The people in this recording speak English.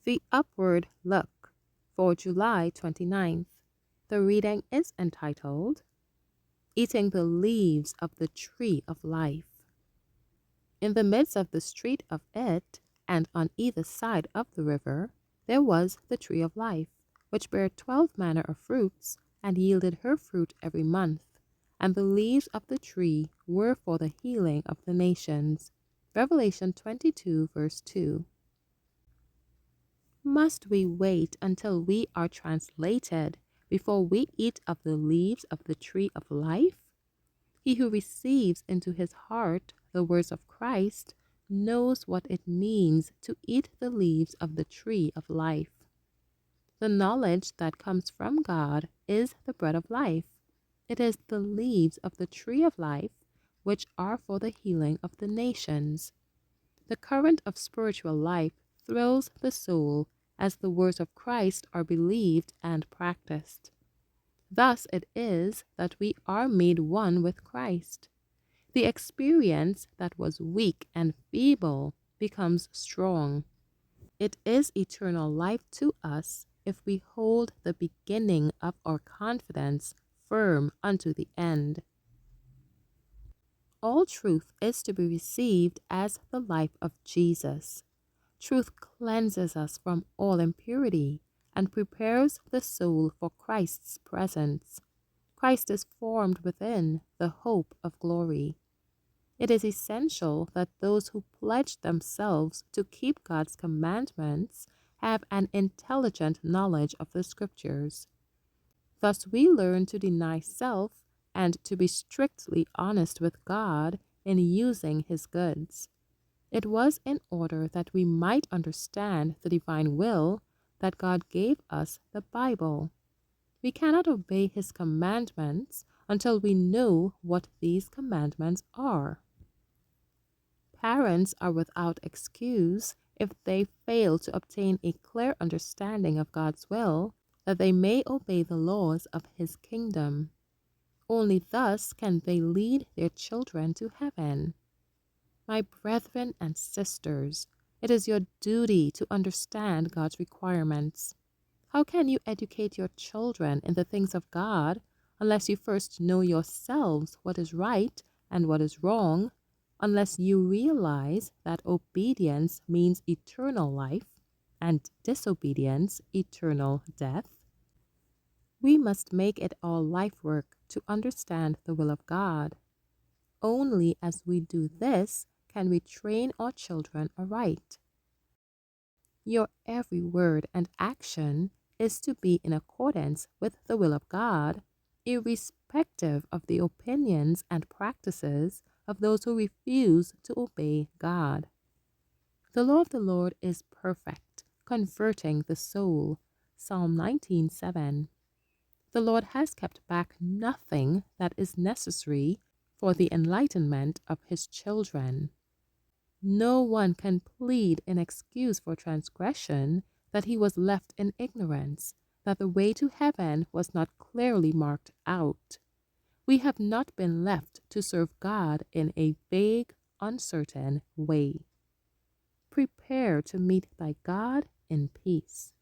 The Upward Look for July 29th. The reading is entitled, Eating the Leaves of the Tree of Life. In the midst of the street of it, and on either side of the river, there was the tree of life, which bare 12 manner of fruits, and yielded her fruit every month. And the leaves of the tree were for the healing of the nations. Revelation 22, verse 2. Must we wait until we are translated before we eat of the leaves of the tree of life? He who receives into his heart the words of Christ knows what it means to eat the leaves of the tree of life. The knowledge that comes from God is the bread of life. It is the leaves of the tree of life which are for the healing of the nations. The current of spiritual life thrills the soul as the words of Christ are believed and practiced. Thus it is that we are made one with Christ. The experience that was weak and feeble becomes strong. It is eternal life to us if we hold the beginning of our confidence firm unto the end. All truth is to be received as the life of Jesus. Truth cleanses us from all impurity and prepares the soul for Christ's presence. Christ is formed within the hope of glory. It is essential that those who pledge themselves to keep God's commandments have an intelligent knowledge of the Scriptures. Thus we learn to deny self and to be strictly honest with God in using His goods. It was in order that we might understand the divine will that God gave us the Bible. We cannot obey His commandments until we know what these commandments are. Parents are without excuse if they fail to obtain a clear understanding of God's will, that they may obey the laws of His kingdom. Only thus can they lead their children to heaven. My brethren and sisters, it is your duty to understand God's requirements. How can you educate your children in the things of God unless you first know yourselves what is right and what is wrong, unless you realize that obedience means eternal life and disobedience eternal death? We must make it our life work to understand the will of God. Only as we do this can we train our children aright. Your every word and action is to be in accordance with the will of God, irrespective of the opinions and practices of those who refuse to obey God. The law of the Lord is perfect, converting the soul. Psalm 19:7. The Lord has kept back nothing that is necessary for the enlightenment of His children. No one can plead in excuse for transgression that he was left in ignorance, that the way to heaven was not clearly marked out. We have not been left to serve God in a vague, uncertain way. Prepare to meet thy God in peace.